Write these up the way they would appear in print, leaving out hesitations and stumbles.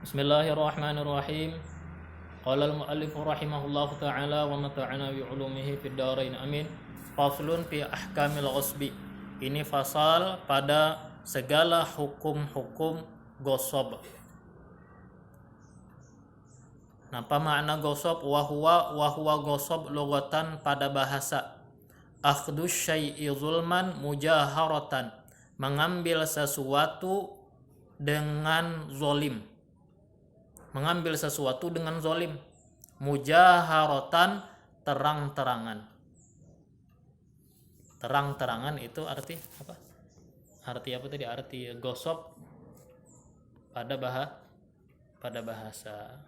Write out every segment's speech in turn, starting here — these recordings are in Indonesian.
Bismillahirrahmanirrahim. Qala al-muallif rahimahullahu ta'ala wa mata'ana bi ulumihi fid dharain amin. Faslun fi ahkamil ghasbi. Ini fasal pada segala hukum-hukum gosab. Apa makna gosab? Wa huwa gosab lughatan pada bahasa. Akhdus syai'i zulman mujaharatan. Mengambil sesuatu dengan zolim. Mengambil sesuatu dengan zolim. Mujaharatan, terang-terangan. Terang-terangan itu arti apa? Arti apa tadi? Arti gosop pada bahasa.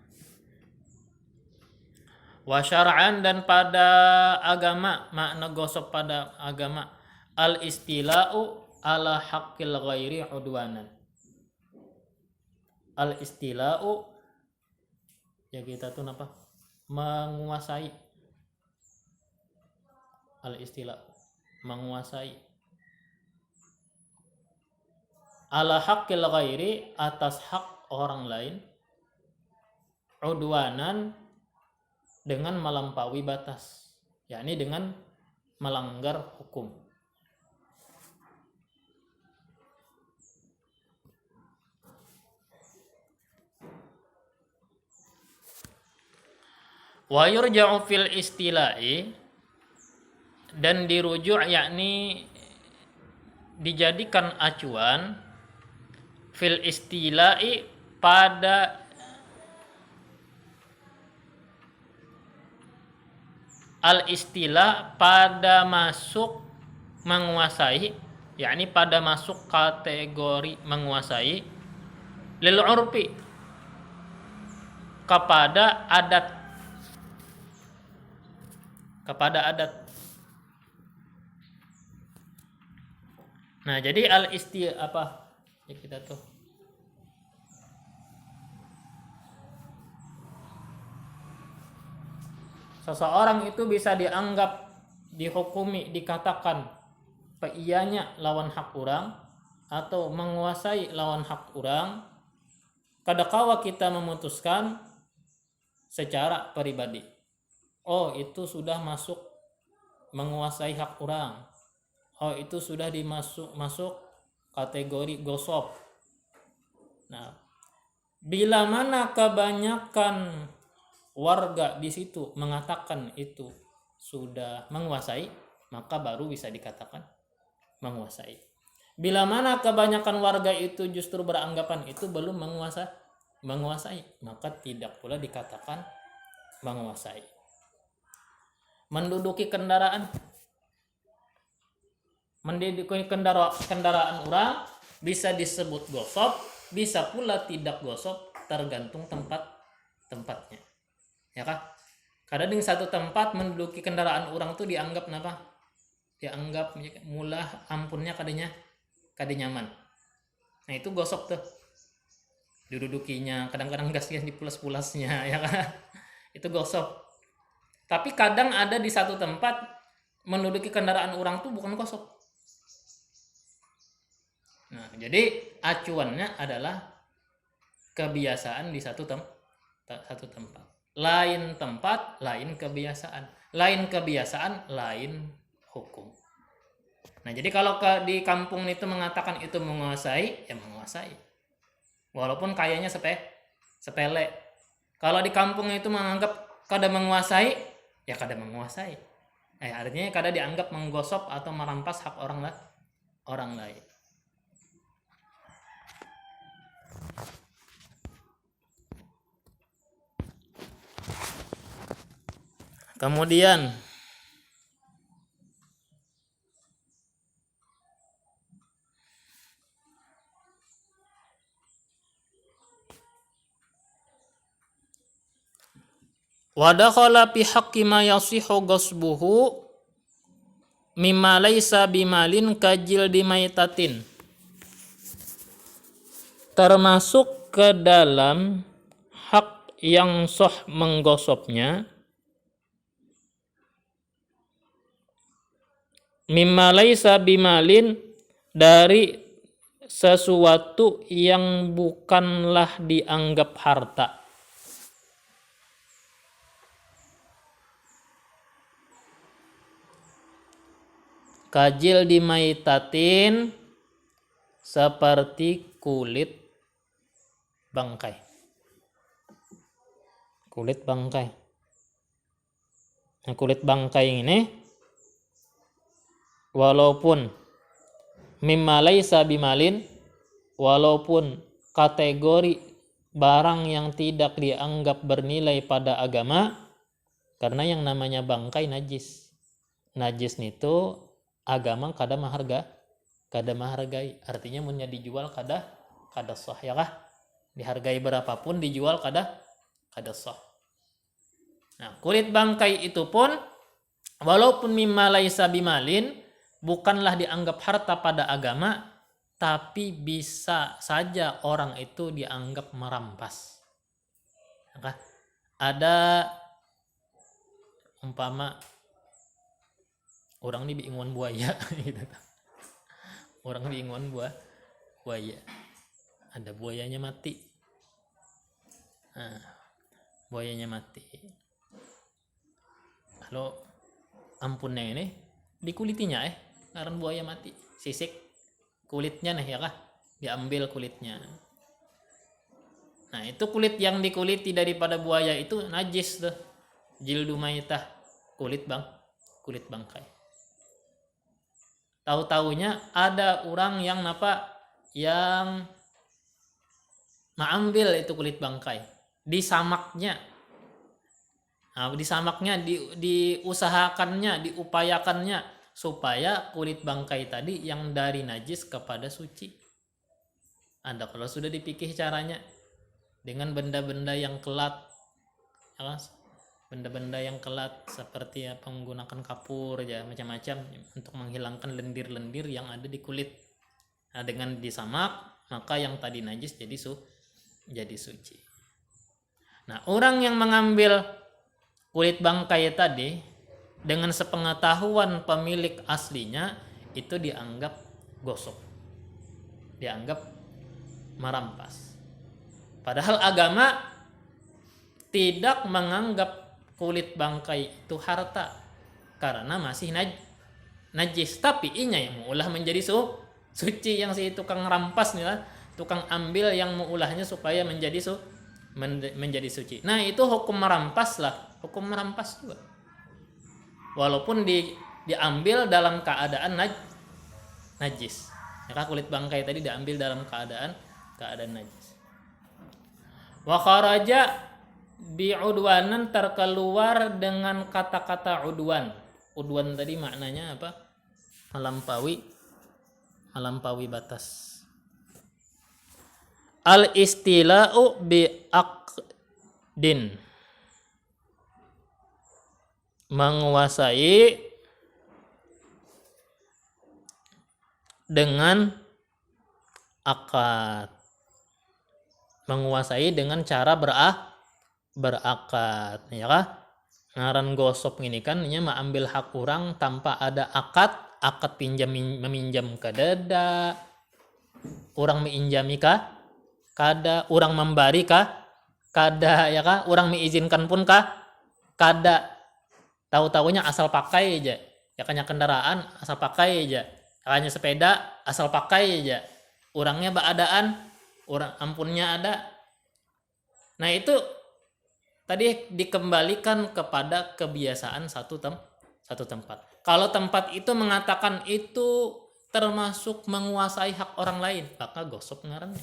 Wa syar'an, dan pada agama, makna gosop pada agama, al-istila'u ala haqqil ghairi udwanan. Al-istila'u, ya kita tuh apa? Menguasai. Al-istila'u, menguasai. Ala haqqil ghairi, atas hak orang lain. Udwanan, dengan melampaui batas, yakni dengan melanggar hukum. Wa yurja'u fil istila'i, dan dirujuk, yakni dijadikan acuan, fil istila'i, pada al-istilah, pada masuk menguasai, yakni pada masuk kategori menguasai, lil urfi, kepada adat. Nah, jadi apa ya kita tuh seseorang itu bisa dianggap, dihukumi, dikatakan ianya lawan hak orang atau menguasai lawan hak orang kadakala kita memutuskan secara pribadi. Oh, itu sudah masuk menguasai hak orang. Oh, itu sudah masuk kategori gosop. Nah, bila mana kebanyakan warga di situ mengatakan itu sudah menguasai, maka baru bisa dikatakan menguasai. Bila mana kebanyakan warga itu justru beranggapan itu belum menguasai, maka tidak pula dikatakan menguasai. Menduduki kendaraan orang bisa disebut gosop, bisa pula tidak gosop, tergantung tempatnya. Ya kan? Kadang di satu tempat menduduki kendaraan orang tuh dianggap apa? Dianggap mulah, ampunnya kadenya nyaman. Nah, itu gosop tuh. Didudukinya, kadang-kadang gasnya dipulas-pulasnya, ya kan? Itu gosop. Tapi kadang ada di satu tempat menduduki kendaraan orang tuh bukan gosop. Nah, jadi acuannya adalah kebiasaan di satu tempat. Lain tempat, lain kebiasaan. Lain kebiasaan, lain hukum. Nah, jadi kalau di kampung itu mengatakan itu menguasai, ya menguasai. Walaupun kayaknya sepele. Kalau di kampung itu menganggap kada menguasai, ya kada menguasai. Artinya kada dianggap menggosop atau merampas hak orang lain. Kemudian wa dakhala fi haqqi ma yasihu ghasbuhu mimma laysa bimalin kajil dimaitatin, termasuk ke dalam hak yang sah menggosopnya, mimma laysa bimalin, dari sesuatu yang bukanlah dianggap harta. Kajil dimaitatin, seperti kulit bangkai. Kulit bangkai. Nah, kulit bangkai ini walaupun mimma laisa bimalin, walaupun kategori barang yang tidak dianggap bernilai pada agama, karena yang namanya bangkai najis. Najis itu agama kada mahargai. Artinya munnya dijual kada sah, ya kah? Dihargai berapapun dijual kada sah. Nah, kulit bangkai itu pun walaupun mimma laisa bimalin, bukanlah dianggap harta pada agama, tapi bisa saja orang itu dianggap merampas. Ya, ada umpama orang ini biinguan buaya gitu. Orang biinguan buaya. Ada buayanya mati. Nah, buayanya mati. Lalu ampunnya ini dikulitinya karena buaya mati. Sisik kulitnya nih, ya kah? Diambil kulitnya. Nah, itu kulit yang dikuliti daripada buaya itu najis tuh. Jildu maitah, kulit bangkai. Tahu-taunya ada orang yang yang mengambil itu kulit bangkai, disamaknya. Nah, disamaknya, diusahakannya, diupayakannya supaya kulit bangkai tadi yang dari najis kepada suci. Ada kalau sudah dipikir caranya dengan benda-benda yang kelat, ya, benda-benda yang kelat seperti menggunakan kapur ya, macam-macam untuk menghilangkan lendir-lendir yang ada di kulit. Nah, dengan disamak maka yang tadi najis jadi suci. Nah, orang yang mengambil kulit bangkai tadi dengan sepengetahuan pemilik aslinya itu dianggap gosok, dianggap merampas. Padahal agama tidak menganggap kulit bangkai itu harta karena masih najis, tapi inya yang mengolah menjadi suci, yang si tukang rampas nih lah, tukang ambil yang mengolahnya supaya menjadi suci. Nah, itu hukum merampas juga. Walaupun diambil dalam keadaan najis. Ya, kulit bangkai tadi diambil dalam keadaan najis. Wa kharaja bi'udwanan, terkeluar dengan kata-kata udwan. Udwan tadi maknanya apa? Melampaui batas. Al-istila'u bi'aqdin, menguasai dengan akad. Menguasai dengan cara berakad, ya kah? Ngaran gosok ini kan nya ambil hak orang tanpa ada akad pinjam meminjam kada, orang menginjami kah kada, orang membari kah kada, ya kah? Orang mengizinkan pun kah kada. Tahu-tahunya asal pakai aja, ya kan, kendaraan asal pakai aja, hanya sepeda asal pakai aja, orangnya baadaan, orang ampunnya ada. Nah, itu tadi dikembalikan kepada kebiasaan satu tempat. Kalau tempat itu mengatakan itu termasuk menguasai hak orang lain, maka gosok ngarannya.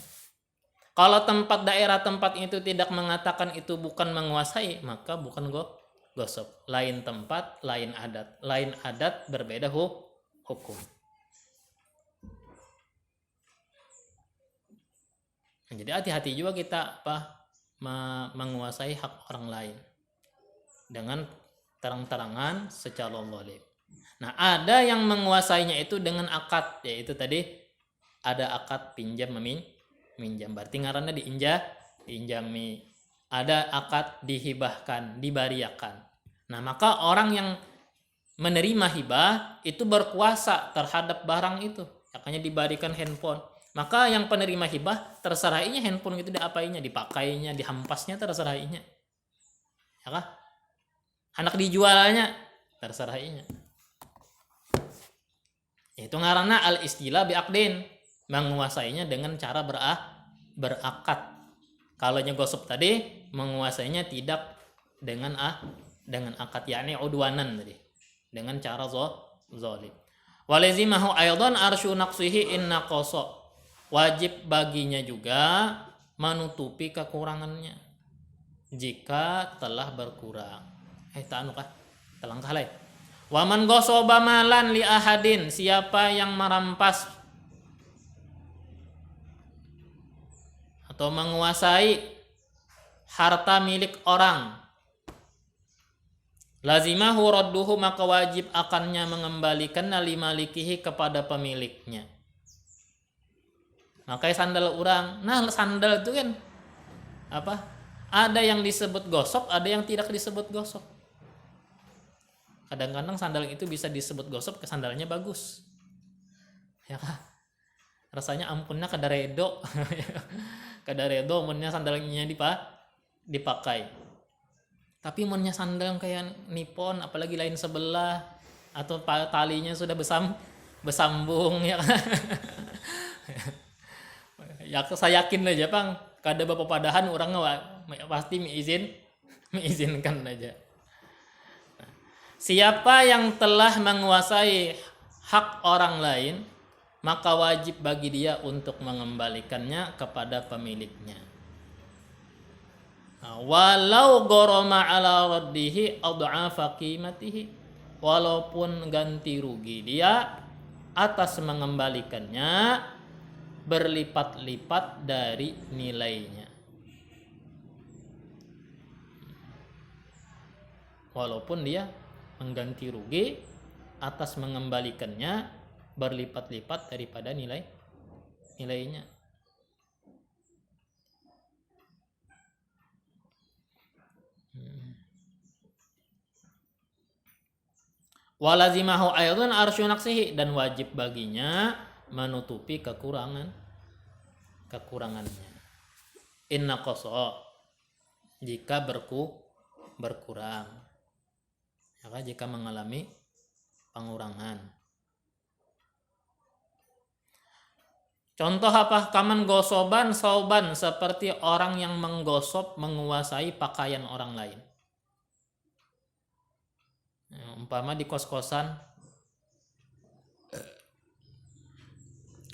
Kalau daerah tempat itu tidak mengatakan itu bukan menguasai, maka bukan gosok. Lain tempat, lain adat berbeda hukum. Jadi hati-hati juga kita menguasai hak orang lain dengan terang-terangan secara zalim. Nah, ada yang menguasainya itu dengan akad, yaitu tadi ada akad pinjam meminjam, berarti ngarannya diinjami. Ada akad dihibahkan, dibariakan. Nah, maka orang yang menerima hibah itu berkuasa terhadap barang itu. Makanya diberikan handphone, Maka yang penerima hibah terserainya handphone itu diapainya, dipakainya, dihampasnya terserainya. Ya kah? Anak dijualnya terserainya. Itu ngaranna al-istilah bi'aqdin, menguasainya dengan cara berakad. Kalau gosip tadi menguasainya tidak dengan akad, yakni udwanan tadi, dengan cara zalim. Walazimahu aidan arsyu naqsihi in naqasa. Wajib baginya juga menutupi kekurangannya jika telah berkurang. Telangkah lain. Waman gosoba malan li ahadin, siapa yang merampas atau menguasai harta milik orang, lazimahu radduhu, maka wajib akannya mengembalikan limalikihi kepada pemiliknya. Makanya sandal orang, nah sandal itu kan apa? Ada yang disebut gosok, ada yang tidak disebut gosok. Kadang-kadang sandal itu bisa disebut gosok, sandalnya bagus. Ya kan? Rasanya ampunnya kadaredo. Kadaredo munnya sandalnya dipakai. Tapi munnya sandal kayak nipon, apalagi lain sebelah atau talinya sudah besambung ya kan. Ya saya yakin aja Bang, kada bapak padahan orang pasti mengizinkan aja. Nah, siapa yang telah menguasai hak orang lain, maka wajib bagi dia untuk mengembalikannya kepada pemiliknya. Nah, walau goroma ala raddihi ad'afa qimatihi, walaupun ganti rugi dia atas mengembalikannya berlipat-lipat dari nilainya. Walaupun dia mengganti rugi atas mengembalikannya berlipat-lipat daripada nilainya. Walazimahu aidan arsyu naqsihi, dan wajib baginya menutupi kekurangannya. Inna qasa, jika berkurang, maka jika mengalami pengurangan. Contoh apa? Kaman gosoban sauban, seperti orang yang menggosop, menguasai pakaian orang lain. Umpama di kos-kosan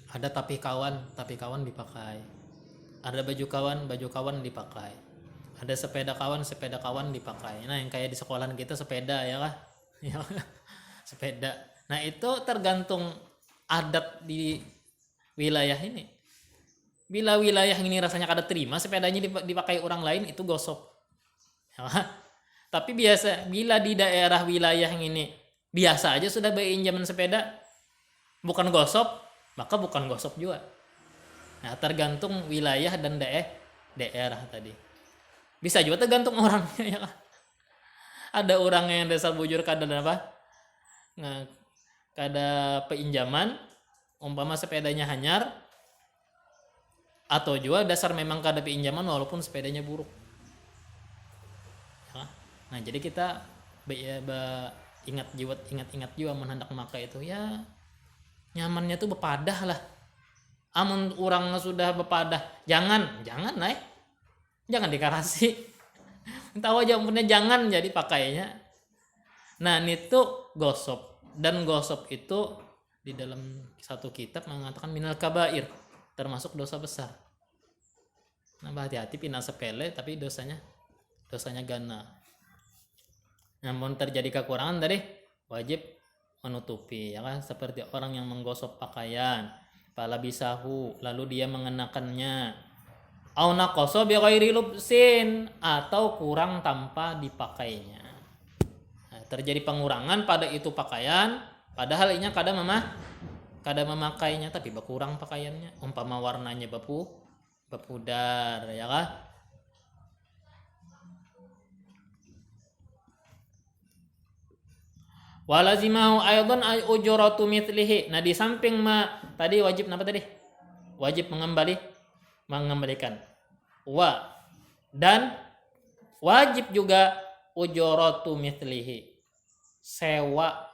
ada tapi kawan dipakai, ada baju kawan dipakai, ada sepeda kawan dipakai. Nah yang kayak di sekolahan kita sepeda ya kah? Sepeda. Nah itu tergantung adat di wilayah ini. Bila wilayah ini rasanya kada terima sepedanya dipakai orang lain, itu gosop. Ya kah? Tapi biasa bila di daerah wilayah yang ini biasa aja sudah pinjaman sepeda, bukan gosop, maka bukan gosop juga. Nah tergantung wilayah dan daerah tadi. Bisa juga tergantung orangnya ya. Ada orang yang dasar bujur kada apa? Nah, kada pinjaman, umpama sepedanya hanyar, atau juga dasar memang kada pinjaman walaupun sepedanya buruk. Ya. Nah jadi kita ingat juga menghendak memakai itu ya nyamannya tuh bepadah lah. Amun orang sudah bepadah, jangan dikarasi. Tahu aja punya jangan jadi pakainya. Nah itu gosop, dan gosop itu di dalam satu kitab mengatakan minal kabair, termasuk dosa besar. Nah hati-hati pindah sepele tapi dosanya gana. Namun terjadi kekurangan tadi wajib menutupi ya kan, seperti orang yang menggosok pakaian pala bisahu lalu dia mengenakannya, au naqasa bi ghairi lubsin, atau kurang tanpa dipakainya. Nah, terjadi pengurangan pada itu pakaian padahal ini kada memakainya tapi berkurang pakaiannya, umpama warnanya berpudar ya kan. Walazimahu aidan ay ujratu mithlihi. Nah di samping tadi wajib apa tadi? wajib mengembalikan. Dan wajib juga ujuratu mithlihi, sewa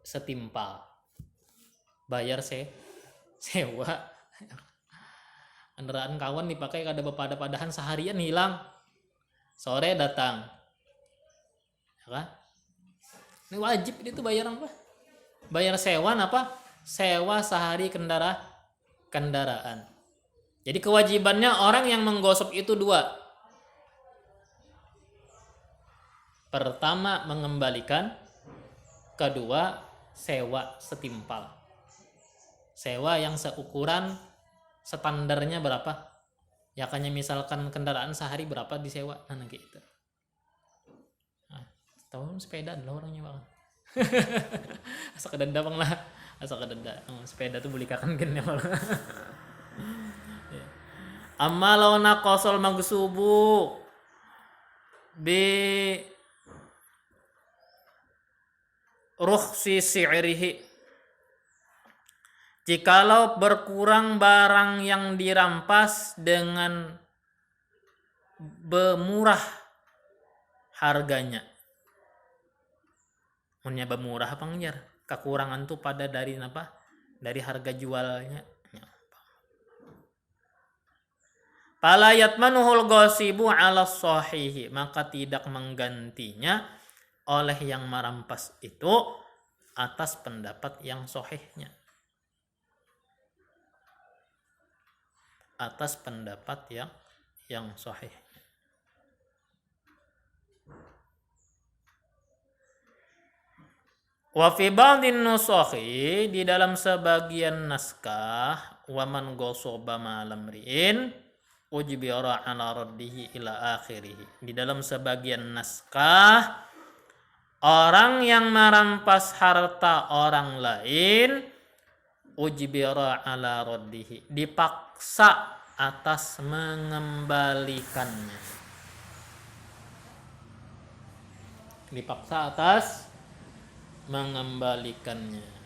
setimpal. Bayar sewa. Kendaraan kawan dipakai kada bepada-padahan seharian hilang. Sore datang. Ya kan? Ini wajib itu bayar apa? Bayar sewa apa? Sewa sehari kendaraan. Jadi kewajibannya orang yang menggosok itu dua. Pertama mengembalikan, kedua sewa setimpal. Sewa yang seukuran standarnya berapa? Ya kayaknya misalkan kendaraan sehari berapa disewa, nah gitu. Nah, tahu sepeda adalah orangnya bang. Asa kedenda bang lah, asa kedenda. Sepeda tuh bulikakan gini bang. Amma law naqasal magsubu bi rukhsi si'rihi, jikalau berkurang barang yang dirampas dengan bermurah harganya. Munnya bermurah apa ngejar? Kekurangan tuh pada dari apa? Dari harga jualnya. Fala yatmanuhul ghasibu 'ala sahihi, maka tidak menggantinya oleh yang merampas itu atas pendapat yang sahihnya. Atas pendapat yang sahih. Wa fi ba'dhin nusakhi, di dalam sebagian naskah, wa man ghasaba malam ri'in ujbira ala raddihi ila akhirih. Di dalam sebagian naskah, orang yang merampas harta orang lain ujbira ala raddihi, dipaksa atas mengembalikannya. Dipaksa atas mengembalikannya.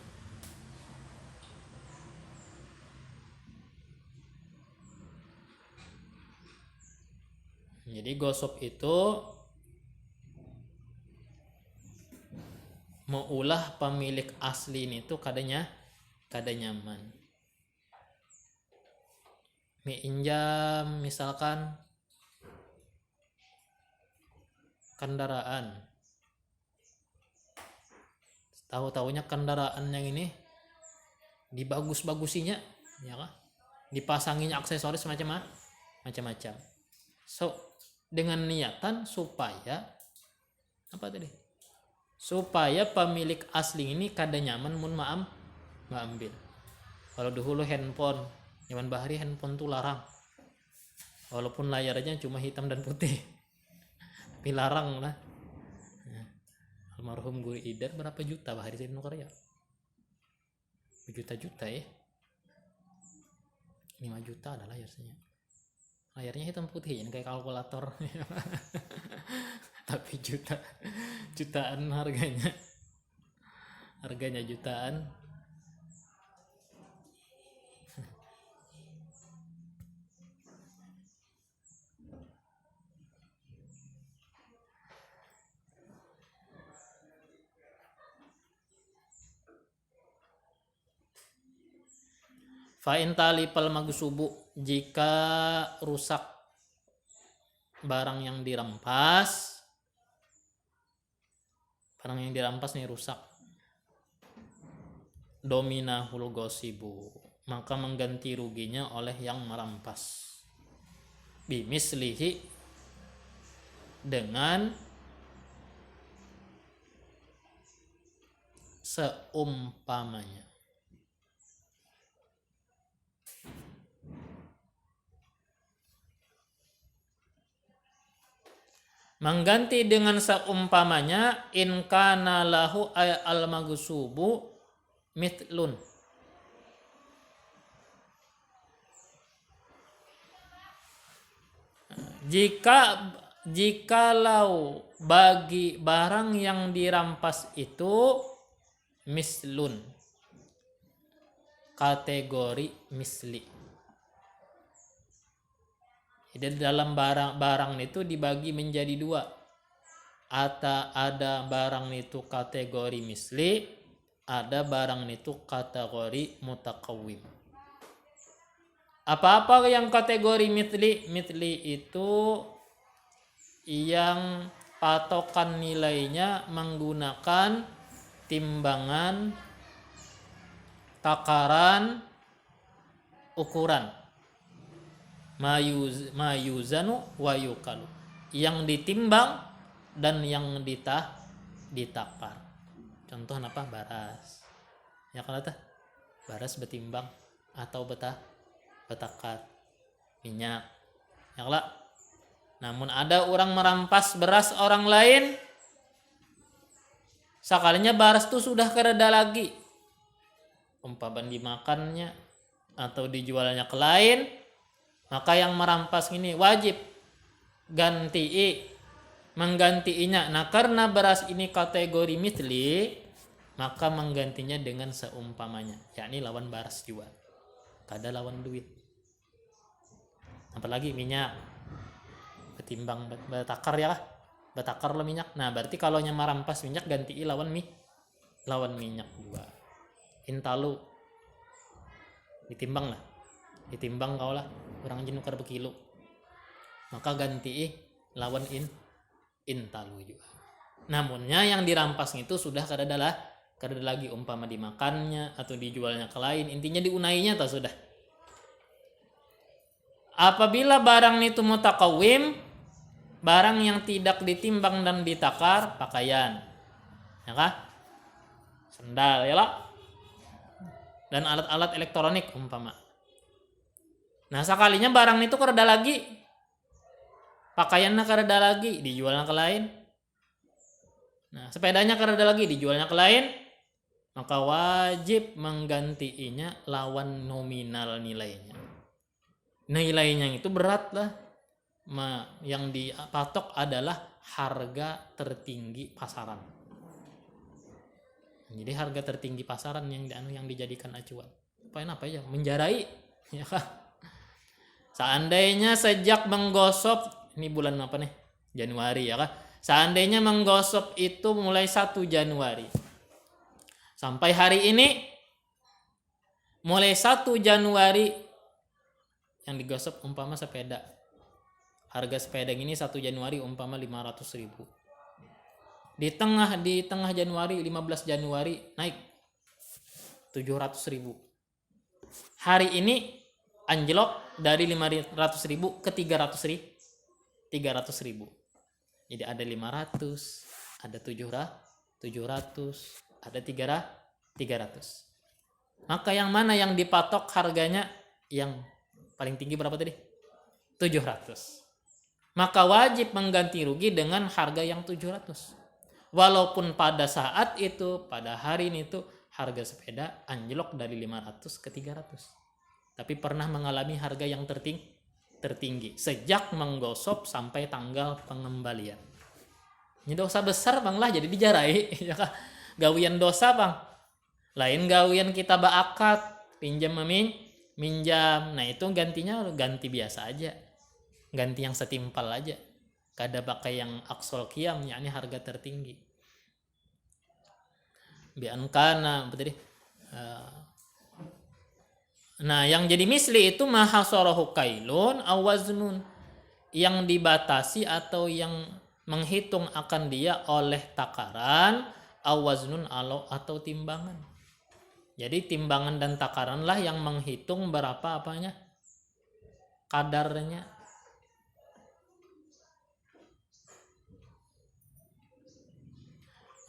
Jadi gosok itu meulah pemilik asli ini tuh kada nyaman. Minjam misalkan kendaraan. Tahu-tahunya kendaraan yang ini dibagus-bagusinya, ya kan? Dipasanginya aksesoris macam-macam. So dengan niatan supaya apa tadi? Supaya pemilik asli ini kada nyaman mun ambil. Kalau dahulu handphone, zaman bahari handphone tuh larang. Walaupun layarnya cuma hitam dan putih. Tapi larang lah. Almarhum Guru Idar berapa juta bahari di Korea? Juta-juta ya. 5 juta adalah layarnya. Layarnya hitam putih kayak kalkulator. Tapi jutaan harganya. Harganya jutaan. Fa'in talipal magsubu, jika rusak barang yang dirampas nih rusak, dominahul ghasibu, maka mengganti ruginya oleh yang merampas, bimislihi, dengan seumpamanya. Mengganti dengan seumpamanya, in kana lahu al maghsubu mithlun, jikalau bagi barang yang dirampas itu mislun, kategori misli, Jadi dalam barang itu dibagi menjadi dua. Ada barang itu kategori misli, ada barang itu kategori mutakawim. Apa-apa yang kategori mitli itu yang patokan nilainya menggunakan timbangan, takaran, ukuran. Mayuzanu wa yukalu. Yang ditimbang dan yang ditakar. Contoh apa? Baras. Ya kalau baras betimbang atau betakar. Minyak. Ya kalau namun ada orang merampas beras orang lain, sekalinya baras itu sudah kereda lagi, umpama dimakannya atau dijualnya ke lain, maka yang merampas ini wajib menggantiinya. Nah karena beras ini kategori mitli, maka menggantinya dengan seumpamanya, yakni lawan baras juga, kada lawan duit. Apalagi minyak betimbang betakar ya lah, betakar lah minyak. Nah berarti kalau nya merampas minyak ganti lawan minyak juga. Intalu ditimbang kau lah orang jenukar berkilo, maka ganti lawan intalu juga. Namunnya yang dirampas itu sudah kada lagi, umpama dimakannya atau dijualnya ke lain, intinya diunainya atau sudah. Apabila barang itu mutakawim, barang yang tidak ditimbang dan ditakar, pakaian, ya kah? Sendal, ya lah, dan alat-alat elektronik umpama. Nah sekalinya barang itu kereda lagi, pakaiannya kereda lagi, dijualnya ke lain. Nah sepedanya kereda lagi, dijualnya ke lain, maka wajib menggantiinya lawan nominal nilainya. Nilainya itu berat lah. Yang dipatok adalah harga tertinggi pasaran. Jadi harga tertinggi pasaran yang dijadikan acuan. Apa ya? Menjarai. Ya. Seandainya sejak menggosok, ini bulan apa nih? Januari ya kah? Seandainya menggosok itu mulai 1 Januari sampai hari ini, mulai 1 Januari yang digosok umpama sepeda. Harga sepeda ini 1 Januari umpama 500.000. Di tengah Januari, 15 Januari naik 700.000. Hari ini anjlok dari 500.000 ke 300.000. Jadi ada 500, ada 700, ada 300. Maka yang mana yang dipatok harganya yang paling tinggi berapa tadi? 700. Maka wajib mengganti rugi dengan harga yang 700. Walaupun pada saat itu, pada hari itu harga sepeda anjlok dari 500 ke 300. Tapi pernah mengalami harga yang tertinggi sejak menggosok sampai tanggal pengembalian. Ini dosa besar bang lah, jadi dijarai ya kah? Gawian dosa bang. Lain gawian kita baakat, pinjam minjam. Nah itu gantinya ganti biasa aja. Ganti yang setimpal aja, kada pakai yang aksol kiam, yakni harga tertinggi. Biankana tadi. Nah yang jadi misli itu mahasorohu kailun awaznun, yang dibatasi atau yang menghitung akan dia oleh takaran, awaznun atau timbangan. Jadi timbangan dan takaran lah yang menghitung berapa apanya, kadarnya.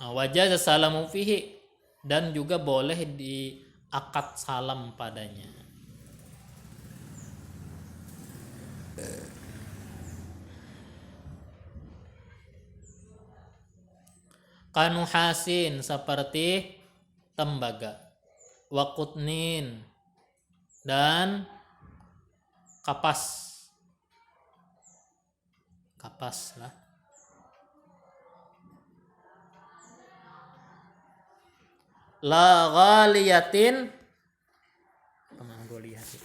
Wajah salamu fihi, dan juga boleh diakad salam padanya. Kanuhasin, seperti tembaga, wakutnin, dan kapas lah. La ghaliyatin, apa nama ghaliyatin?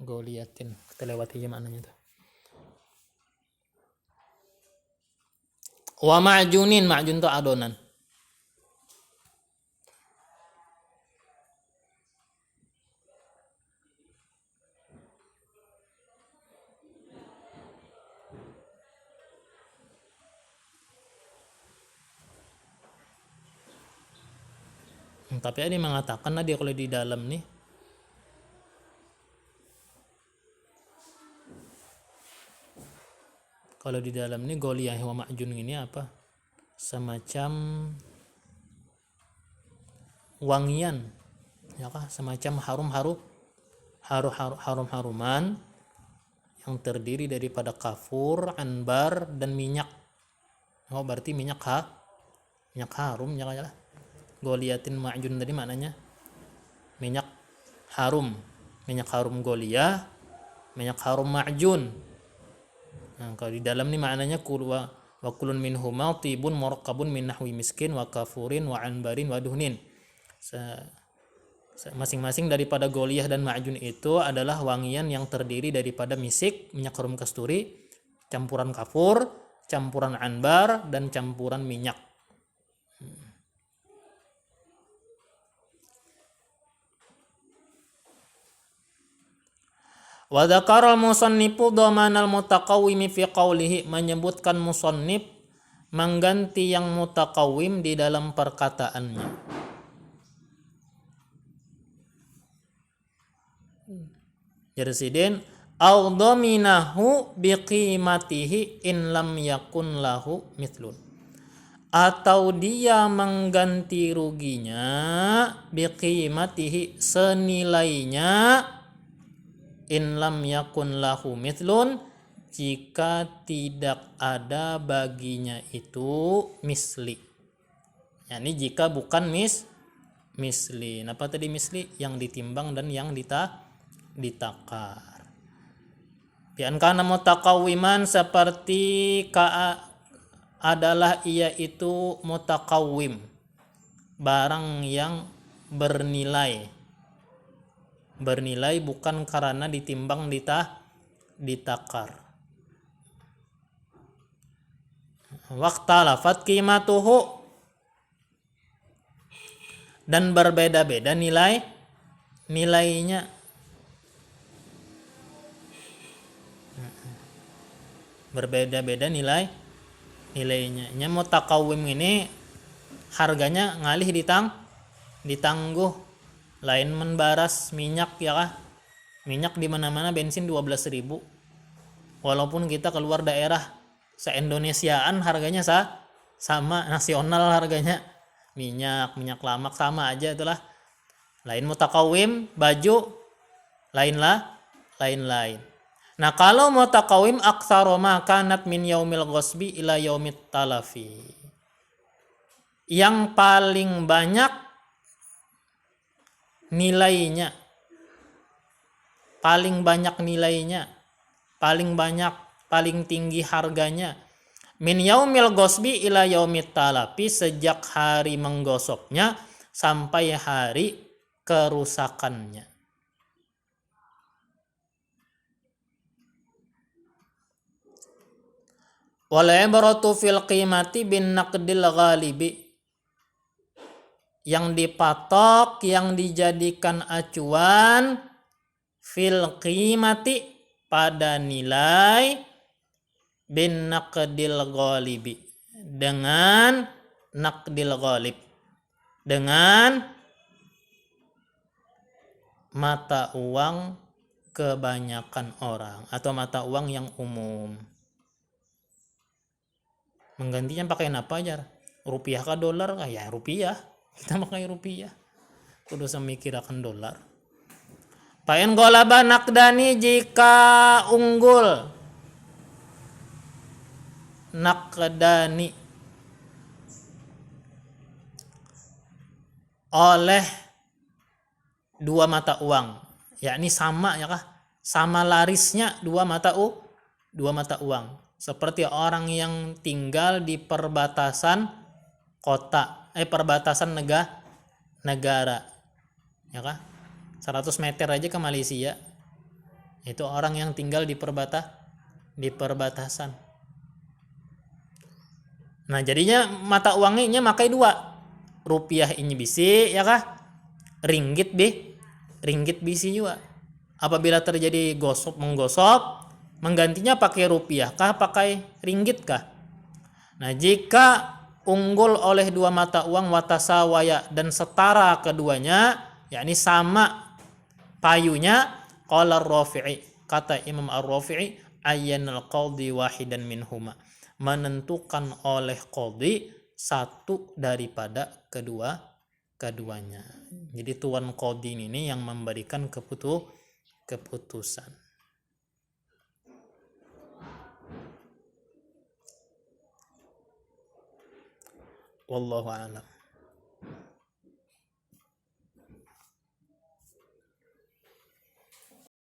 Goliatin kita lewati aja maknanya tuh. Wa ma'junin, ma'jun tuh adonan. Tapi ada yang mengatakan dia kalau di dalam nih goliyah wa ma'jun ini apa? Semacam wangian, ya kah? Semacam harum-haruman yang terdiri daripada kafur, anbar, dan minyak. Oh, berarti minyak harum ya lah. Goliatin ma'jun tadi maknanya minyak harum goliyah, minyak harum ma'jun. Nah, kalau di dalam ini maknanya wa kulun minhuma tibun murakkabun min nahwi miskin wa kafurin wa anbarin wa duhnin. Masing-masing daripada goliyah dan ma'jun itu adalah wangian yang terdiri daripada misik, minyak harum kasturi, campuran kafur, campuran anbar, dan campuran minyak. Wa dzakara al-musannifu dhamanal mutaqawwimi fi qawlihi, menyebutkan musannif mengganti yang mutakawim di dalam perkataannya. Jersidin au dhaminahu biqimatihi in lam yakun lahu mithlun, atau dia mengganti ruginya biqimatihi senilainya in lam yakun lahu mithlun, jika tidak ada baginya itu misli. Yani jika bukan misli. Apa tadi misli? Yang ditimbang dan yang ditakar. Bian kana mutaqawwiman, seperti adalah ia itu mutakawim, barang yang bernilai bukan karena ditimbang ditakar. Waqtalafat qimatuhu, dan berbeda-beda nilainya. Berbeda-beda nilainya. Nya mutakawim ini harganya ngalih ditangguh. Lain menbaras minyak ya kah? Minyak di mana-mana bensin 12.000. Walaupun kita keluar daerah se-Indonesiaan harganya sama, nasional harganya. Minyak lamak sama aja itulah. Lain mutakawim, baju lain. Nah, kalau mutakawim aktsara ma kanat min yaumil ghasbi ila yaumit talafi. Yang paling banyak nilainya, paling tinggi harganya, min yaumil ghasbi ila yaumit talafi, sejak hari menggosoknya sampai hari kerusakannya. Wal ibratu fil qimati bin naqdil ghalibi, yang dipatok, yang dijadikan acuan, fil qimati, pada nilai, bin naqdil ghalibi, dengan naqdil ghalib, dengan mata uang kebanyakan orang atau mata uang yang umum. Menggantinya pakai apa aja? Rupiah kah dolar? Ya rupiah. Kita pakai rupiah. Kudu semikirakan dolar. Pain golaba nakdani, jika unggul nakdani oleh dua mata uang, yakni sama ya kah? Sama larisnya dua mata uang. Seperti orang yang tinggal di perbatasan kota, perbatasan negara, ya kah? 100 meter aja ke Malaysia, Itu orang yang tinggal di perbatasan. Nah, jadinya mata uangnya makai dua. Rupiah ini bisi, ya kah? Ringgit bisi juga. Apabila terjadi menggosok, menggantinya pakai rupiah kah, pakai ringgit kah? Nah, jika unggul oleh dua mata uang watasawaya dan setara keduanya, yakni sama payunya, qala ar-Rafi'i, kata Imam Ar-Rafi'i, ayyanal qadhi wahidan minhuma, menentukan oleh qadhi satu daripada keduanya. Jadi tuan qadhi ini yang memberikan keputusan. Wallahu a'lam.